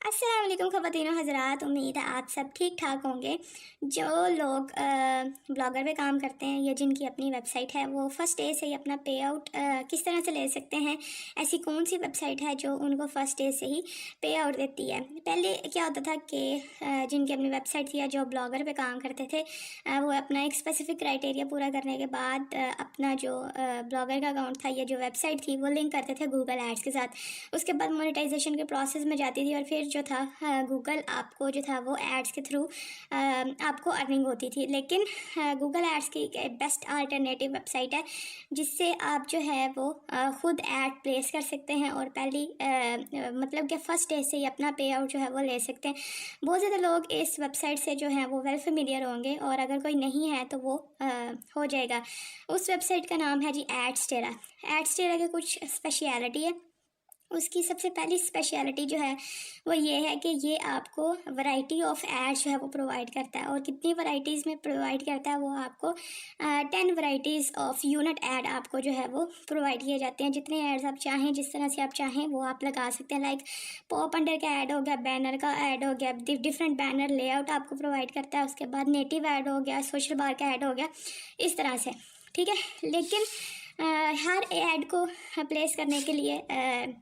अस्सलाम वालेकुम ख़वातीनो हज़रात, उम्मीद है आप सब ठीक ठाक होंगे। जो लोग ब्लॉगर पे काम करते हैं या जिनकी अपनी वेबसाइट है, वो फ़र्स्ट डे से ही अपना पे आउट किस तरह से ले सकते हैं। ऐसी कौन सी वेबसाइट है जो उनको फ़र्स्ट डे से ही पे आउट देती है। पहले क्या होता था कि जिनकी अपनी वेबसाइट थी या जो ब्लॉगर पे काम करते थे, वो अपना एक स्पेसिफ़िक क्राइटेरिया पूरा करने के बाद अपना जो ब्लॉगर का अकाउंट था या जो वेबसाइट थी वो लिंक करते थे गूगल एड्स के साथ। उसके बाद मोनेटाइजेशन के प्रोसेस में जाती थी और फिर जो था गूगल आपको जो था वो एड्स के थ्रू आपको अर्निंग होती थी। लेकिन गूगल एड्स की एक बेस्ट अल्टरनेटिव वेबसाइट है जिससे आप जो है वो खुद ऐड प्लेस कर सकते हैं और पहली मतलब कि फ़र्स्ट डे से ही अपना पे आउट जो है वो ले सकते हैं। बहुत ज़्यादा लोग इस वेबसाइट से जो है वो वेल फेमिलियर होंगे और अगर कोई नहीं है तो वो हो जाएगा। उस वेबसाइट का नाम है जी एड्सटेरा। एड्सटेरा की कुछ स्पेशलिटी है। उसकी सबसे पहली स्पेशलिटी जो है वो ये है कि ये आपको वैरायटी ऑफ एड्स जो है वो प्रोवाइड करता है। और कितनी वैरायटीज़ में प्रोवाइड करता है, वो आपको 10 वैरायटीज़ ऑफ यूनिट ऐड आपको जो है वो प्रोवाइड किए जाते हैं। जितने एड्स आप चाहें, जिस तरह से आप चाहें वो आप लगा सकते हैं। लाइक पॉप अंडर का ऐड हो गया, बैनर का ऐड हो गया, डिफरेंट बैनर लेआउट आपको प्रोवाइड करता है। उसके बाद नेटिव ऐड हो गया, सोशल बार का ऐड हो गया, इस तरह से, ठीक है। लेकिन हर ऐड को प्लेस करने के लिए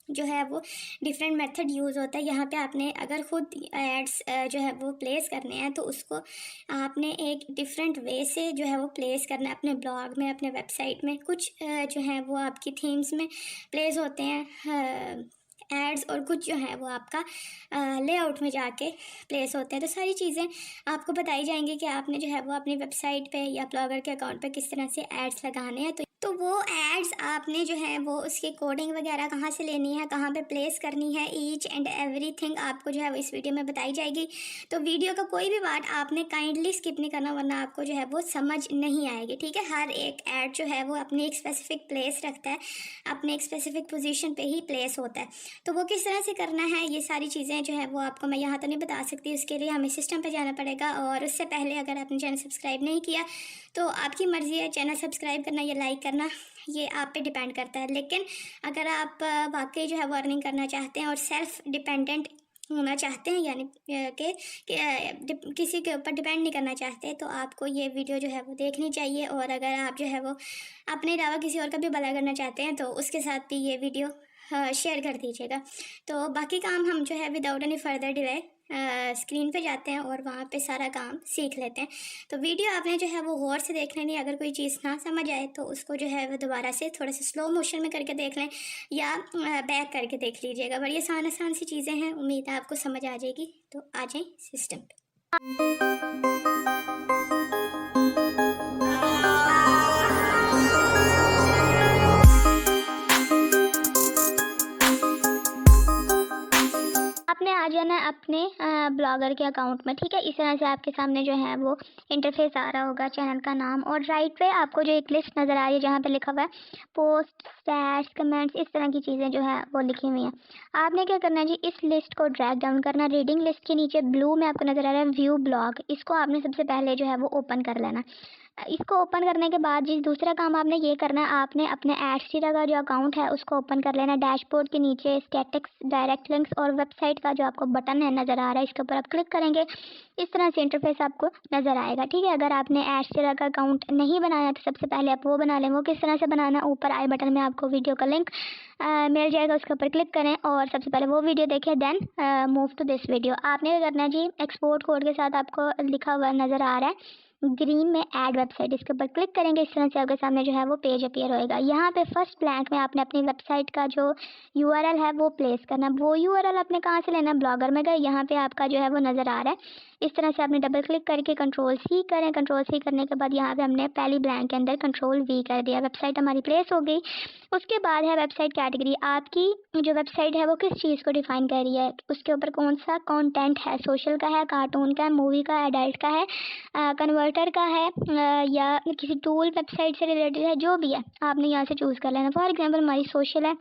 जो है वो डिफरेंट मेथड यूज़ होता है। यहाँ पे आपने अगर ख़ुद एड्स जो है वो प्लेस करने हैं तो उसको आपने एक डिफरेंट वे से जो है वो प्लेस करना है अपने ब्लॉग में, अपने वेबसाइट में। कुछ जो है वो आपकी थीम्स में प्लेस होते हैं एड्स, और कुछ जो है वो आपका लेआउट में जाके प्लेस होते हैं। तो सारी चीज़ें आपको बताई जाएंगी कि आपने जो है वो अपनी वेबसाइट पे या ब्लॉगर के अकाउंट पे किस तरह से एड्स लगाने हैं। तो वो एड्स आपने जो है वो उसकी कोडिंग वगैरह कहाँ से लेनी है, कहाँ पे प्लेस करनी है, ईच एंड एवरीथिंग आपको जो है वो इस वीडियो में बताई जाएगी। तो वीडियो का कोई भी पार्ट आपने काइंडली स्किप नहीं करना, वरना आपको जो है वो समझ नहीं आएगी, ठीक है। हर एक ऐड जो है वो अपनी एक स्पेसिफिक प्लेस रखता है, अपने एक स्पेसिफिक पोजीशन पे ही प्लेस होता है। तो वो किस तरह से करना है, ये सारी चीज़ें जो है वो आपको मैं यहाँ तो नहीं बता सकती। उसके लिए हमें सिस्टम पर जाना पड़ेगा, और उससे पहले अगर आपने चैनल सब्सक्राइब नहीं किया तो आपकी मर्ज़ी है, चैनल सब्सक्राइब करना या लाइक करना ये आप पे डिपेंड करता है। लेकिन अगर आप वाकई जो है वो अर्निंग करना चाहते हैं और सेल्फ डिपेंडेंट होना चाहते हैं, यानी कि किसी के ऊपर डिपेंड नहीं करना चाहते, तो आपको ये वीडियो जो है वो देखनी चाहिए। और अगर आप जो है वो अपने अलावा किसी और का भी भला करना चाहते हैं तो उसके साथ भी ये वीडियो शेयर कर दीजिएगा। तो बाकी काम हम जो है without any further delay screen पे जाते हैं और वहाँ पे सारा काम सीख लेते हैं। तो वीडियो आपने जो है वो गौर से देख लेनी। अगर कोई चीज़ ना समझ आए तो उसको जो है वो दोबारा से थोड़ा सा स्लो मोशन में करके देख लें या बैक करके देख लीजिएगा। बड़ी आसान आसान सी चीज़ें हैं, उम्मीद है आपको समझ आ जाएगी। तो आ जाएं सिस्टम पे। आपने आ जाना है अपने ब्लॉगर के अकाउंट में, ठीक है। इस तरह से आपके सामने जो है वो इंटरफेस आ रहा होगा, चैनल का नाम, और राइट पे आपको जो एक लिस्ट नज़र आ रही है जहाँ पे लिखा हुआ है पोस्ट, स्टैट्स, कमेंट्स, इस तरह की चीज़ें जो है वो लिखी हुई हैं। आपने क्या करना है जी, इस लिस्ट को ड्रैग डाउन करना। रीडिंग लिस्ट के नीचे ब्लू में आपको नज़र आ रहा है व्यू ब्लॉग, इसको आपने सबसे पहले जो है वो ओपन कर लेना। इसको ओपन करने के बाद जी दूसरा काम आपने ये करना है, आपने अपने एड्सटेरा का जो अकाउंट है उसको ओपन कर लेना। डैशबोर्ड के नीचे स्टैटिक्स, डायरेक्ट लिंक्स और वेबसाइट का जो आपको बटन है नज़र आ रहा है, इसके ऊपर आप क्लिक करेंगे, इस तरह से इंटरफेस आपको नज़र आएगा, ठीक है। अगर आपने एड्सटेरा का अकाउंट नहीं बनाया तो सबसे पहले आप वो बना लें। वो किस तरह से बनाना, ऊपर आई बटन में आपको वीडियो का लिंक मिल जाएगा, उसके ऊपर क्लिक करें और सबसे पहले वो वीडियो देखें, then move to this video. आपने क्या करना है जी, एक्सपोर्ट कोड के साथ आपको लिखा हुआ नज़र आ रहा है ग्रीन में ऐड वेबसाइट, इसके ऊपर क्लिक करेंगे, इस तरह से आपके सामने जो है वो पेज अपीयर होएगा। यहाँ पे फर्स्ट ब्लैंक में आपने अपनी वेबसाइट का जो यूआरएल है वो प्लेस करना। वो यूआरएल आपने कहाँ से लेना, ब्लॉगर में गए, यहाँ पे आपका जो है वो नज़र आ रहा है। इस तरह से आपने डबल क्लिक करके कंट्रोल सी करें। कंट्रोल सी करने के बाद यहाँ पे हमने पहली ब्लैंक के अंदर कंट्रोल वी कर दिया, वेबसाइट हमारी प्लेस हो गई। उसके बाद है वेबसाइट कैटेगरी। आपकी जो वेबसाइट है वो किस चीज़ को डिफाइन कर रही है, उसके ऊपर कौन सा कंटेंट है, सोशल का है, कार्टून का है, मूवी का, एडल्ट का है, कन्वर्टर का है, या किसी टूल वेबसाइट से रिलेटेड है, जो भी है आपने यहाँ से चूज़ कर लेना। फॉर एग्जांपल हमारी सोशल है,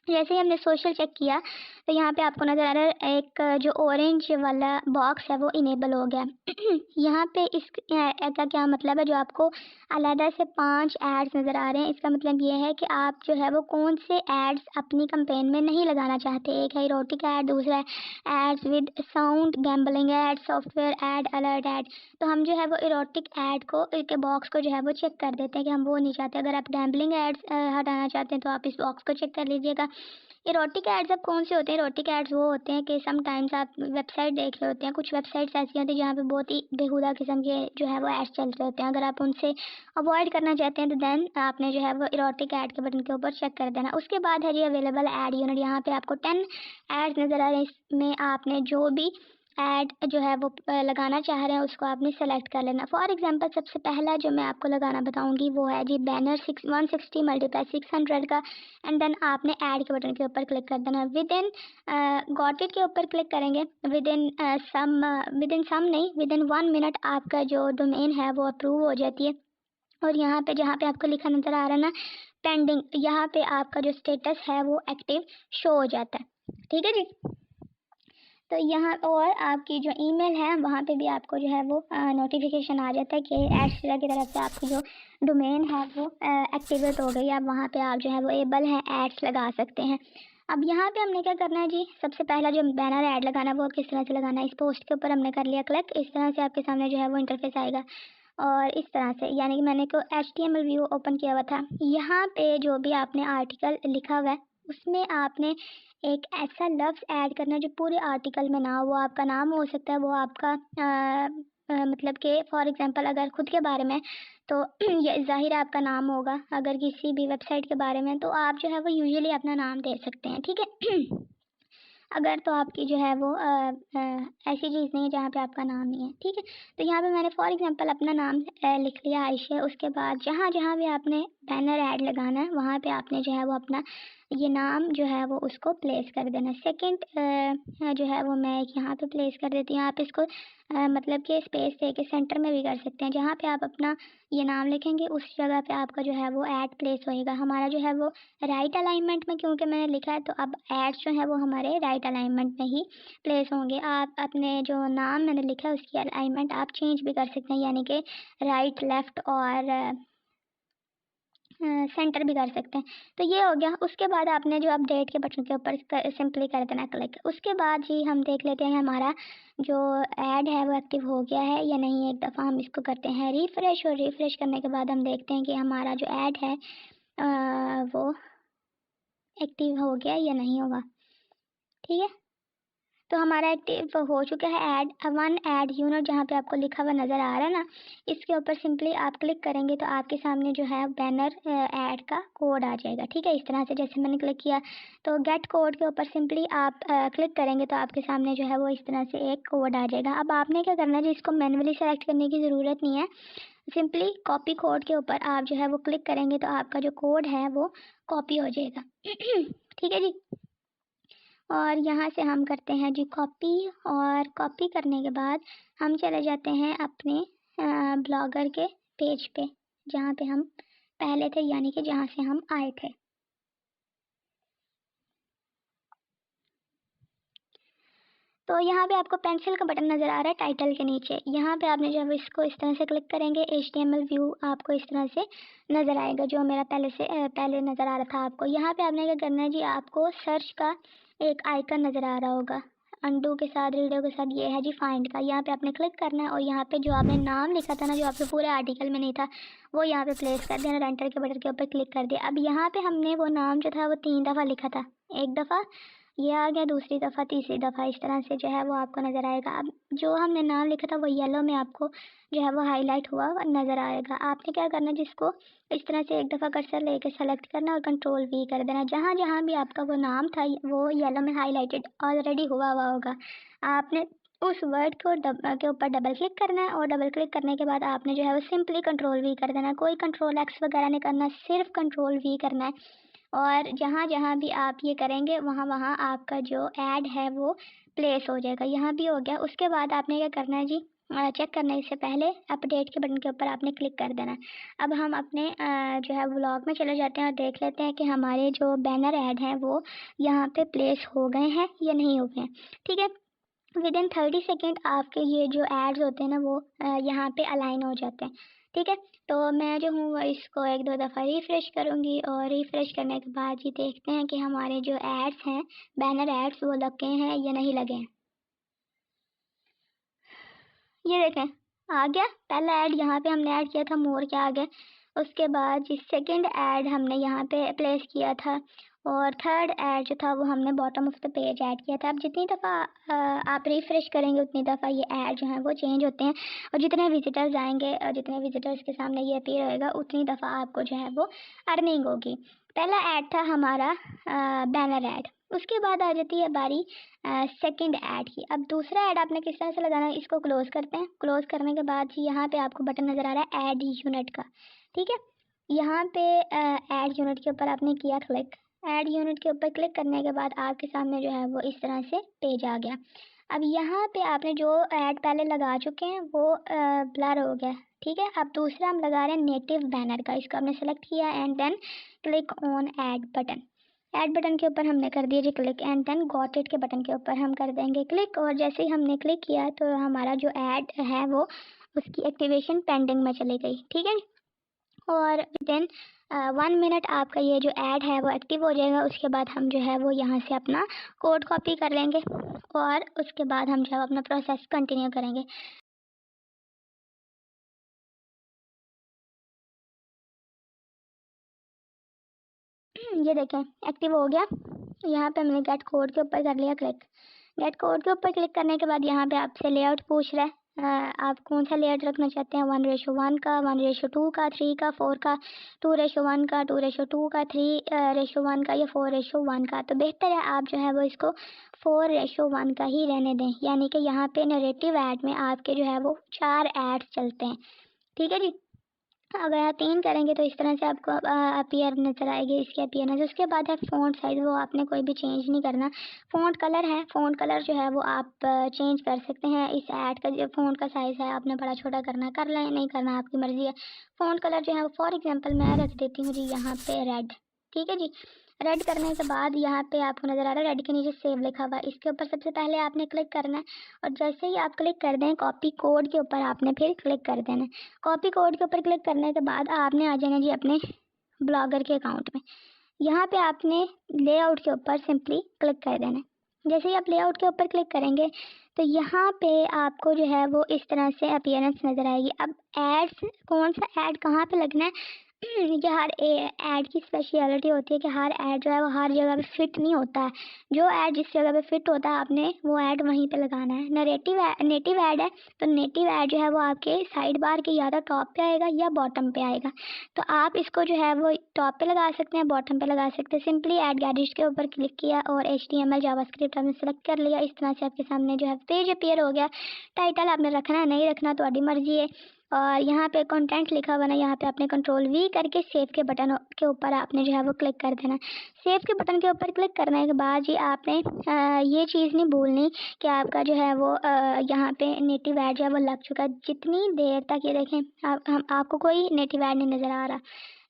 जैसे ही हमने सोशल चेक किया तो यहाँ पे आपको नज़र आ रहा है एक जो ऑरेंज वाला बॉक्स है वो इनेबल हो गया। यहाँ पे इस का क्या मतलब है, जो आपको अलहदा से 5 एड्स नज़र आ रहे हैं, इसका मतलब ये है कि आप जो है वो कौन से एड्स अपनी कंपेन में नहीं लगाना चाहते। एक है इरोटिक ऐड, दूसरा है ads with sound, gambling ad, software ad, alert ad. तो हम जो है वो इरोटिक ऐड को के बॉक्स को जो है वो चेक कर देते हैं कि हम वो नहीं चाहते। अगर आप गैम्बलिंग एड्स हटाना चाहते हैं तो आप इस बॉक्स को चेक कर लीजिएगा। इरोटिक एड्स अब कौन से होते हैं? इरोटिक एड्स वो होते हैं कि समटाइम्स आप वेबसाइट देख रहे होते हैं, कुछ वेबसाइट्स ऐसी होती हैं जहाँ पे बहुत ही बेहुदा किस्म के जो है वो एड्स चल रहे होते हैं। अगर आप उनसे अवॉइड करना चाहते हैं तो देन आपने जो है वो इरोटिक ऐड के बटन के ऊपर चेक कर देना। उसके बाद है जी अवेलेबल ऐड यूनिट। यहाँ पे आपको 10 एड्स नज़र आ रहे हैं, इसमें आपने जो भी ऐड जो है वो लगाना चाह रहे हैं उसको आपने सेलेक्ट कर लेना। फॉर एग्जांपल सबसे पहला जो मैं आपको लगाना बताऊंगी वो है जी बैनर 160 मल्टीप्लाई 600 का, एंड देन आपने ऐड के बटन के ऊपर क्लिक कर देना। विद इन गॉट इट के ऊपर क्लिक करेंगे, विद इन सम नहीं, विद इन 1 मिनट आपका जो डोमेन है वो अप्रूव हो जाती है। और यहाँ पे जहाँ पे आपको लिखा नज़र आ रहा है ना पेंडिंग, यहाँ पे आपका जो स्टेटस है वो एक्टिव शो हो जाता है। ठीक है जी। तो यहाँ और आपकी जो ईमेल है वहाँ पे भी आपको जो है वो नोटिफिकेशन आ जाता है कि एड्सरा की तरफ से आपकी जो डोमेन है वो एक्टिवेट हो गई है। अब वहाँ पे आप जो है वो एबल हैं एड्स लगा सकते हैं। अब यहाँ पे हमने क्या करना है जी, सबसे पहला जो बैनर ऐड लगाना है वो किस तरह से लगाना है, इस पोस्ट के ऊपर हमने कर लिया क्लिक। इस तरह से आपके सामने जो है वो इंटरफेस आएगा और इस तरह से, यानी कि मैंने को HTML व्यू ओपन किया हुआ था। यहाँ पे जो भी आपने आर्टिकल लिखा हुआ है उसमें आपने एक ऐसा लफ्ज़ ऐड करना है जो पूरे आर्टिकल में ना हो। वो आपका नाम हो सकता है, वो आपका मतलब कि फॉर एग्जांपल अगर खुद के बारे में तो ये ज़ाहिर है आपका नाम होगा। अगर किसी भी वेबसाइट के बारे में तो आप जो है वो यूजुअली अपना नाम दे सकते हैं। ठीक है। अगर तो आपकी जो है वो ऐसी चीज़ नहीं है जहाँ पे आपका नाम नहीं है। ठीक है। तो यहाँ पे मैंने फॉर एग्जांपल अपना नाम लिख लिया आयशा। उसके बाद जहाँ जहाँ भी आपने बैनर ऐड लगाना है वहाँ पे आपने जो है वो अपना ये नाम जो है वो उसको प्लेस कर देना। सेकंड जो है वो मैं यहाँ पे प्लेस कर देती हूँ। आप इसको मतलब कि स्पेस दे के सेंटर में भी कर सकते हैं। जहाँ पे आप अपना ये नाम लिखेंगे उस जगह पे आपका जो है वो ऐड प्लेस होएगा। हमारा जो है वो राइट अलाइनमेंट में क्योंकि मैंने लिखा है तो अब एड्स जो है वो हमारे राइट अलाइनमेंट में ही प्लेस होंगे। आप अपने जो नाम मैंने लिखा है उसकी अलाइनमेंट आप चेंज भी कर सकते हैं, यानी कि राइट, लेफ़्ट और सेंटर भी कर सकते हैं। तो ये हो गया। उसके बाद आपने जो अपडेट के बटन के ऊपर सिंपली कर देना क्लिक। उसके बाद जी हम देख लेते हैं हमारा जो ऐड है वो एक्टिव हो गया है या नहीं। एक दफ़ा हम इसको करते हैं रिफ़्रेश, और रिफ़्रेश करने के बाद हम देखते हैं कि हमारा जो ऐड है वो एक्टिव हो गया या नहीं होगा। ठीक है। तो हमारा एक्टिव हो चुका है ऐड 1 ऐड यूनिट, जहाँ पे आपको लिखा हुआ नज़र आ रहा है ना, इसके ऊपर सिंपली आप क्लिक करेंगे तो आपके सामने जो है बैनर ऐड का कोड आ जाएगा। ठीक है। इस तरह से जैसे मैंने क्लिक किया तो गेट कोड के ऊपर सिंपली आप क्लिक करेंगे तो आपके सामने जो है वो इस तरह से एक कोड आ जाएगा। अब आपने क्या करना है, जिसको मैनुअली सेलेक्ट करने की ज़रूरत नहीं है, सिंपली कॉपी कोड के ऊपर आप जो है वो क्लिक करेंगे तो आपका जो कोड है वो कॉपी हो जाएगा। ठीक है जी। और यहाँ से हम करते हैं जी कॉपी, और कॉपी करने के बाद हम चले जाते हैं अपने ब्लॉगर के पेज पे जहाँ पे हम पहले थे, यानी कि जहाँ से हम आए थे। तो यहाँ पे आपको पेंसिल का बटन नज़र आ रहा है टाइटल के नीचे। यहाँ पे आपने जब इसको इस तरह से क्लिक करेंगे HTML व्यू आपको इस तरह से नज़र आएगा, जो मेरा पहले नज़र आ रहा था आपको। यहाँ पे आपने क्या करना है जी, आपको सर्च का एक आइकन नज़र आ रहा होगा अंडू के साथ, रीडो के साथ, ये है जी फाइंड का। यहाँ पे आपने क्लिक करना है और यहाँ पे जो आपने नाम लिखा था ना, जो आपके पूरे आर्टिकल में नहीं था, वो यहाँ पे प्लेस कर देना। एंटर के बटन के ऊपर क्लिक कर दिया। अब यहाँ पे हमने वो नाम जो था वो 3 दफ़ा लिखा था, एक दफ़ा ये आ गया, दूसरी दफ़ा, तीसरी दफ़ा, इस तरह से जो है वो आपको नज़र आएगा। अब जो हमने नाम लिखा था वो येलो में आपको जो है वो हाईलाइट हुआ नज़र आएगा। आपने क्या करना है, जिसको इस तरह से एक दफ़ा कर्सर लेके सेलेक्ट करना और कंट्रोल V कर देना। जहाँ जहाँ भी आपका वो नाम था वो येलो में हाईलाइटेड ऑलरेडी हुआ हुआ होगा। आपने उस वर्ड को के ऊपर डबल क्लिक करना है, और डबल क्लिक करने के बाद आपने जो है वो सिंपली कंट्रोल V कर देना है। कोई कंट्रोल X वगैरह नहीं करना, सिर्फ कंट्रोल V करना है। और जहाँ जहाँ भी आप ये करेंगे वहाँ वहाँ आपका जो ऐड है वो प्लेस हो जाएगा। यहाँ भी हो गया। उसके बाद आपने क्या करना है जी, चेक करने से पहले अपडेट के बटन के ऊपर आपने क्लिक कर देना है। अब हम अपने जो है व्लॉग में चले जाते हैं और देख लेते हैं कि हमारे जो बैनर ऐड हैं वो यहाँ पे प्लेस हो गए हैं या नहीं हो गए हैं। ठीक है, विद इन 30 सेकेंड आपके ये जो एड्स होते हैं ना वो यहाँ पे अलाइन हो जाते हैं। ठीक है, तो मैं जो हूँ वो इसको एक दो दफ़ा रिफ़्रेश करूँगी और रिफ़्रेश करने के बाद ये देखते हैं कि हमारे जो एड्स हैं, बैनर एड्स, वो लगे हैं या नहीं लगे हैं। ये देखें, आ गया पहला ऐड, यहाँ पे हमने ऐड किया था मोर के आगे। उसके बाद जिस सेकंड ऐड हमने यहाँ पे प्लेस किया था, और थर्ड ऐड जो था वो हमने bottom of the page add किया था। अब जितनी दफ़ा आप रिफ़्रेश करेंगे उतनी दफ़ा ये ऐड जो है वो चेंज होते हैं, और जितने विजिटर्स आएंगे और जितने विजिटर्स के सामने ये अपीयर होएगा उतनी दफ़ा आपको जो है वो अर्निंग होगी। पहला ऐड था हमारा बैनर ऐड। उसके बाद आ जाती है बारी सेकंड ऐड की। अब दूसरा ऐड आपने किस तरह से लगाना है, इसको क्लोज करते हैं। क्लोज करने के बाद यहाँ पे आपको बटन नज़र आ रहा है ऐड यूनिट का। ठीक है, यहाँ पे ऐड यूनिट के ऊपर आपने किया क्लिक। ऐड यूनिट के ऊपर क्लिक करने के बाद आपके सामने जो है वो इस तरह से पेज आ गया। अब यहाँ पे आपने जो ऐड पहले लगा चुके हैं वो ब्लर हो गया। ठीक है, अब दूसरा हम लगा रहे हैं नेटिव बैनर का। इसको आपने सेलेक्ट किया and then click on add button. Add button के ऊपर हमने कर दिया जी click, and then got it के बटन के ऊपर हम कर देंगे क्लिक। और जैसे ही हमने क्लिक किया तो हमारा जो ऐड है वो उसकी एक्टिवेशन पेंडिंग में चली गई। ठीक है, और देन 1 मिनट आपका ये जो ऐड है वो एक्टिव हो जाएगा। उसके बाद हम जो है वो यहाँ से अपना कोड कॉपी कर लेंगे और उसके बाद हम जो है अपना प्रोसेस कंटिन्यू करेंगे। ये देखें एक्टिव हो गया। यहाँ पे हमने गेट कोड के ऊपर कर लिया क्लिक। गेट कोड के ऊपर क्लिक करने के बाद यहाँ पे आपसे लेआउट पूछ रहा है। आप कौन सा लेआउट रखना चाहते हैं, 1:1 का, 1:2 का, 3 का, 4 का, 2:1 का, 2:2 का, 3:1 का या 4:1 का। तो बेहतर है आप जो है वो इसको 4:1 का ही रहने दें, यानी कि यहाँ पे नरेटिव ऐड में आपके जो है वो 4 ऐड्स चलते हैं। ठीक है जी, अगर आप 3 करेंगे तो इस तरह से आपको अपीयर नज़र आएगी इसकी अपीयरेंस। उसके बाद है फ़ॉन्ट साइज़, वो आपने कोई भी चेंज नहीं करना। फ़ॉन्ट कलर है, फ़ॉन्ट कलर जो है वो आप चेंज कर सकते हैं। इस ऐड का जो फ़ॉन्ट का साइज़ है आपने बड़ा छोटा करना कर लें, नहीं करना आपकी मर्ज़ी है। फ़ॉन्ट कलर जो है वो फॉर एग्जांपल मैं रख देती हूँ जी यहाँ पे रेड। ठीक है जी, रेड करने के बाद यहाँ पे आपको नज़र आ रहा है रेड के नीचे सेव लिखा हुआ है, इसके ऊपर सबसे पहले आपने क्लिक करना है। और जैसे ही आप क्लिक कर दें कॉपी कोड के ऊपर आपने फिर क्लिक कर देना है। कॉपी कोड के ऊपर क्लिक करने के बाद आपने आ जाना जी अपने ब्लॉगर के अकाउंट में। यहाँ पे आपने लेआउट के ऊपर सिंपली क्लिक कर देना है। जैसे ही आप लेआउट के ऊपर क्लिक करेंगे तो यहाँ पे आपको जो है वो इस तरह से अपीयरेंस नज़र आएगी। अब एड्स, कौन सा ऐड कहाँ पे लगना है, ये हर ऐड की स्पेशलिटी होती है कि हर ऐड जो है वो हर जगह पे फिट नहीं होता है। जो ऐड जिस जगह पे फिट होता है आपने वो ऐड वहीं पे लगाना है। नेटिव ऐड है तो नेटिव ऐड जो है वो आपके साइड बार के या तो टॉप पे आएगा या बॉटम पे आएगा। तो आप इसको जो है वो टॉप पे लगा सकते हैं, बॉटम पे लगा सकते हैं। सिंपली ऐड गैजेट्स के ऊपर क्लिक किया और HTML जावास्क्रिप्ट आपने सेलेक्ट कर लिया। इस तरह से आपके सामने जो है पेज अपीयर हो गया। टाइटल आपने रखना है नहीं रखना तो आपकी मर्जी है। और यहाँ पे कंटेंट लिखा हुआ ना, यहाँ पे आपने कंट्रोल V करके सेव के बटन के ऊपर आपने जो है वो क्लिक कर देना। सेव के बटन के ऊपर क्लिक करने के बाद जी आपने ये चीज़ नहीं भूलनी कि आपका जो है वो यहाँ पे नेटिव ऐड जो है वो लग चुका है। जितनी देर तक ये देखें आपको कोई नेटिव ऐड नहीं नज़र आ रहा,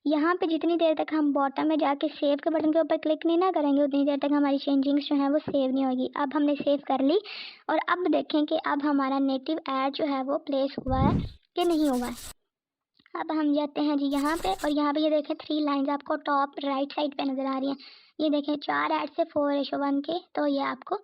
यहाँ पे जितनी देर तक हम बॉटम में जाके सेव के बटन के ऊपर क्लिक नहीं ना करेंगे उतनी देर तक हमारी चेंजिंग्स जो है वो सेव नहीं होगी। अब हमने सेव कर ली और अब देखें कि अब हमारा नेटिव ऐड जो है वो प्लेस हुआ है कि नहीं हुआ है। अब हम जाते हैं जी यहाँ पे, और यहाँ पे ये देखें 3 लाइंस आपको टॉप राइट साइड पे नज़र आ रही हैं। ये देखें 4 ऐड से 4:1 के, तो ये आपको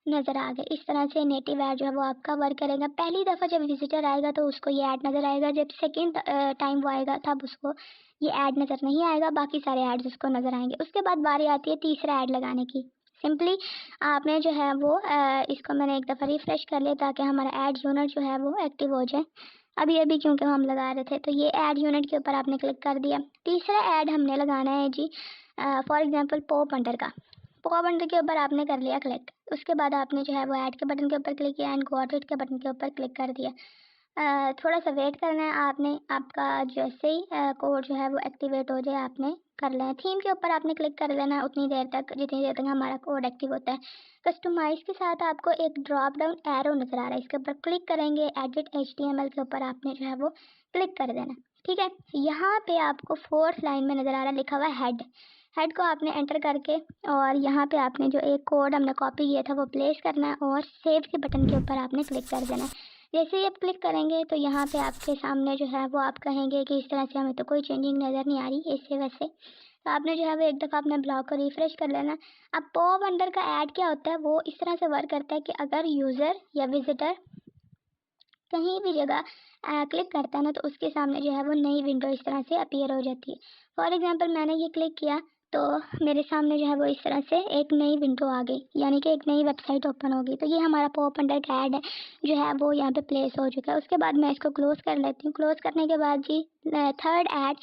नज़र आ गए। इस तरह से नेटिव ऐड जो है वो आपका वर्क करेगा। पहली दफ़ा जब विजिटर आएगा तो उसको ये ऐड नज़र आएगा, जब सेकेंड टाइम वो आएगा तब उसको ये ऐड नज़र नहीं आएगा, बाकी सारे ऐड्स उसको नज़र आएंगे। उसके बाद बारी आती है तीसरा ऐड लगाने की। सिंपली आपने जो है वो इसको मैंने एक दफ़ा रिफ़्रेश कर लिया ताकि हमारा ऐड यूनिट जो है वो एक्टिव हो जाए। अभी क्योंकि हम लगा रहे थे, तो ये ऐड यूनिट के ऊपर आपने क्लिक कर दिया। तीसरा ऐड हमने लगाना है जी फॉर एग्जांपल पॉप अंडर का। पॉप अंडर के ऊपर आपने कर लिया क्लिक। उसके बाद आपने जो है वो ऐड के बटन के ऊपर क्लिक किया एंड गॉट इट के बटन के ऊपर क्लिक कर दिया। थोड़ा सा वेट करना है आपने। आपका जैसे ही कोड जो है वो एक्टिवेट हो जाए आपने कर लेना है। थीम के ऊपर आपने क्लिक कर देना है उतनी देर तक जितनी देर तक हमारा कोड एक्टिव होता है। कस्टमाइज के साथ आपको एक ड्रॉप डाउन एरो नज़र आ रहा है, इसके ऊपर क्लिक करेंगे। एडिट HTML के ऊपर आपने जो है वो क्लिक कर देना। ठीक है, यहाँ पे आपको 4th लाइन में नज़र आ रहा है लिखा हुआ हेड। हेड को आपने एंटर करके और यहाँ पे आपने जो एक कोड हमने कॉपी किया था वो प्लेस करना है और सेव के बटन के ऊपर आपने क्लिक कर देना है। जैसे ही आप क्लिक करेंगे तो यहाँ पे आपके सामने जो है वो आप कहेंगे कि इस तरह से हमें तो कोई चेंजिंग नज़र नहीं आ रही ऐसे वैसे। तो आपने जो है वो एक दफ़ा अपने ब्लॉग को रिफ़्रेश कर लेना। अब पॉप अंडर का ऐड क्या होता है, वो इस तरह से वर्क करता है कि अगर यूज़र या विजिटर कहीं भी जगह क्लिक करता है ना, तो उसके सामने जो है वो नई विंडो इस तरह से अपीयर हो जाती है। फॉर एग्जांपल मैंने ये क्लिक किया तो मेरे सामने जो है वो इस तरह से एक नई विंडो आ गई, यानी कि एक नई वेबसाइट ओपन होगी। तो ये हमारा पॉप अंडर का ऐड है जो है वो यहाँ पे प्लेस हो चुका है। उसके बाद मैं इसको क्लोज़ कर लेती हूँ। क्लोज़ करने के बाद जी थर्ड ऐड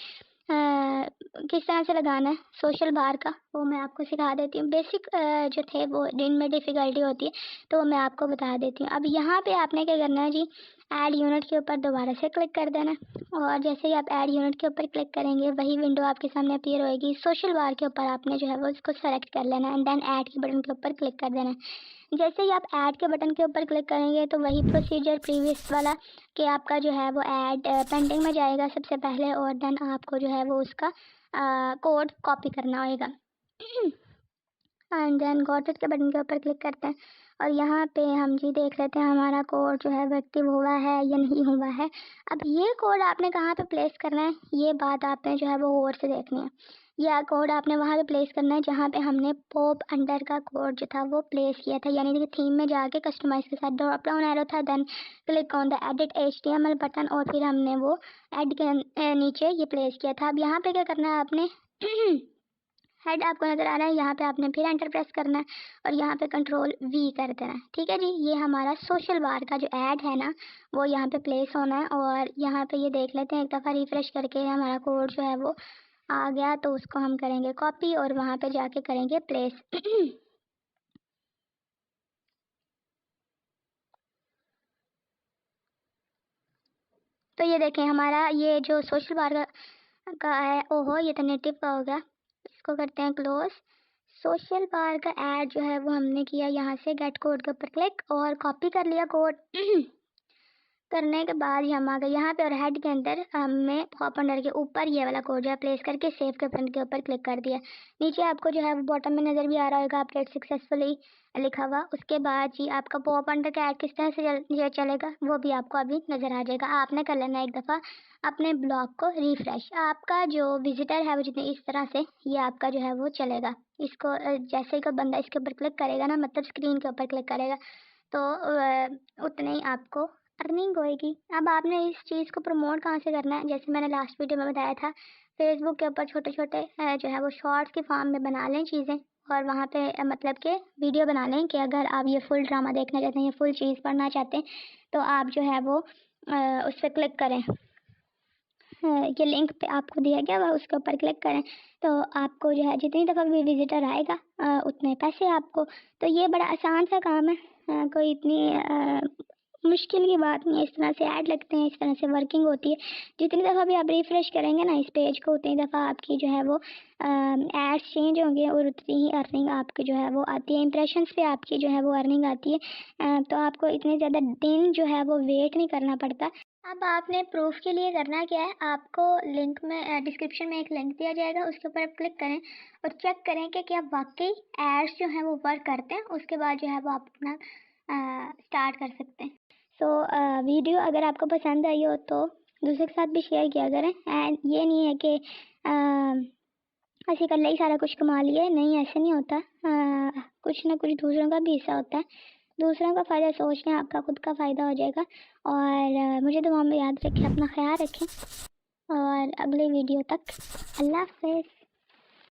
किस तरह से लगाना है सोशल बार का वो मैं आपको सिखा देती हूँ। बेसिक जो थे वो जिनमें डिफ़िकल्टी होती है तो वो मैं आपको बता देती हूँ। अब यहाँ पे आपने क्या करना है जी, ऐड यूनिट के ऊपर दोबारा से क्लिक कर देना और जैसे ही आप ऐड यूनिट के ऊपर क्लिक करेंगे वही विंडो आपके सामने अपीयर होएगी। सोशल बार के ऊपर आपने जो है वो इसको सेलेक्ट कर लेना एंड देन ऐड के बटन के ऊपर क्लिक कर देना। जैसे ही आप ऐड के बटन के ऊपर क्लिक करेंगे तो वही प्रोसीजर प्रीवियस वाला कि आपका जो है वो ऐड पेंडिंग में जाएगा सबसे पहले और देन आपको जो है वो उसका कोड कॉपी करना होएगा। एंड देन गॉट इट के बटन के ऊपर क्लिक करते हैं और यहाँ पे हम जी देख लेते हैं हमारा कोड जो है वो एक्टिव हुआ है या नहीं हुआ है। अब ये कोड आपने कहाँ पे प्लेस करना है ये बात आपने जो है वो गौर से देखनी है। यह कोड आपने वहाँ पे प्लेस करना है जहाँ पे हमने पॉप अंडर का कोड जो था वो प्लेस किया था, यानी कि थीम में जाके कस्टमाइज के साथ ड्रॉप डाउन एरो था, then click on the edit HTML button और फिर हमने वो एड के नीचे ये प्लेस किया था। अब यहाँ पे क्या करना है आपने हेड आपको नज़र आ रहा है, यहाँ पे आपने फिर एंटर प्रेस करना है और यहाँ पे कंट्रोल V कर देना है। ठीक है जी, ये हमारा सोशल बार का जो ऐड है ना वो यहाँ पे प्लेस होना है और यहाँ पे ये देख लेते हैं एक दफ़ा रिफ़्रेश करके हमारा कोड जो है वो आ गया। तो उसको हम करेंगे कॉपी और वहाँ पे जाके करेंगे प्लेस। तो ये देखें हमारा ये जो सोशल बार का है, ओहो ये तो नेटिव का हो गया। इसको करते हैं क्लोज। सोशल बार का ऐड जो है वो हमने किया यहाँ से गेट कोड के ऊपर क्लिक और कॉपी कर लिया कोड। करने के बाद ही हम आ गए यहाँ पे और हेड के अंदर हमने पॉप अंडर के ऊपर ये वाला कोड जो है प्लेस करके सेव के बटन के ऊपर क्लिक कर दिया। नीचे आपको जो है वो बॉटम में नज़र भी आ रहा होगा अपडेट सक्सेसफुली लिखा हुआ। उसके बाद जी आपका पॉप अंडर का ऐड किस तरह से ये चलेगा वो भी आपको अभी नज़र आ जाएगा। आपने कर लेना एक दफ़ा अपने ब्लॉग को रिफ़्रेश। आपका जो विजिटर है वो जितनी इस तरह से ये आपका जो है वो चलेगा। इसको जैसे ही कोई बंदा इसके ऊपर क्लिक करेगा ना, मतलब स्क्रीन के ऊपर क्लिक करेगा तो उतने ही आपको अर्निंग होएगी। अब आपने इस चीज़ को प्रमोट कहाँ से करना है, जैसे मैंने लास्ट वीडियो में बताया था फेसबुक के ऊपर छोटे छोटे जो है वो शॉर्ट्स की फॉर्म में बना लें चीज़ें और वहाँ पे मतलब कि वीडियो बना लें कि अगर आप ये फुल ड्रामा देखना चाहते हैं या फुल चीज़ पढ़ना चाहते हैं तो आप जो है वो उस पर क्लिक करें। ये लिंक पे आपको दिया गया हुआ उसके ऊपर क्लिक करें तो आपको जो है जितनी दफ़ा भी विजिटर आएगा उतने पैसे आपको। तो ये बड़ा आसान सा काम है, कोई इतनी मुश्किल की बात नहीं है। इस तरह से ऐड लगते हैं, इस तरह से वर्किंग होती है। जितनी दफ़ा भी आप रिफ़्रेश करेंगे ना इस पेज को उतनी दफ़ा आपकी जो है वो एड्स चेंज होंगे और उतनी ही अर्निंग आपकी जो है वो आती है। इंप्रेशंस पे आपकी जो है वो अर्निंग आती है। तो आपको इतने ज़्यादा दिन जो है वो वेट नहीं करना पड़ता। अब आपने प्रूफ के लिए करना क्या है, आपको लिंक में डिस्क्रिप्शन में एक लिंक दिया जाएगा उसके ऊपर आप क्लिक करें और चेक करें कि क्या वाकई एड्स जो हैं वो वर्क करते हैं। उसके बाद जो है वो आप अपना स्टार्ट कर सकते हैं। सो वीडियो अगर आपको पसंद आई हो तो दूसरे के साथ भी शेयर किया करें। एंड ये नहीं है कि ऐसे कर ही सारा कुछ कमा लिया, नहीं ऐसे नहीं होता। कुछ ना कुछ दूसरों का भी हिस्सा होता है। दूसरों का फ़ायदा सोच लें, आपका खुद का फ़ायदा हो जाएगा। और मुझे दुआ में याद रखें, अपना ख्याल रखें और अगले वीडियो तक अल्लाह हाफ़िज़।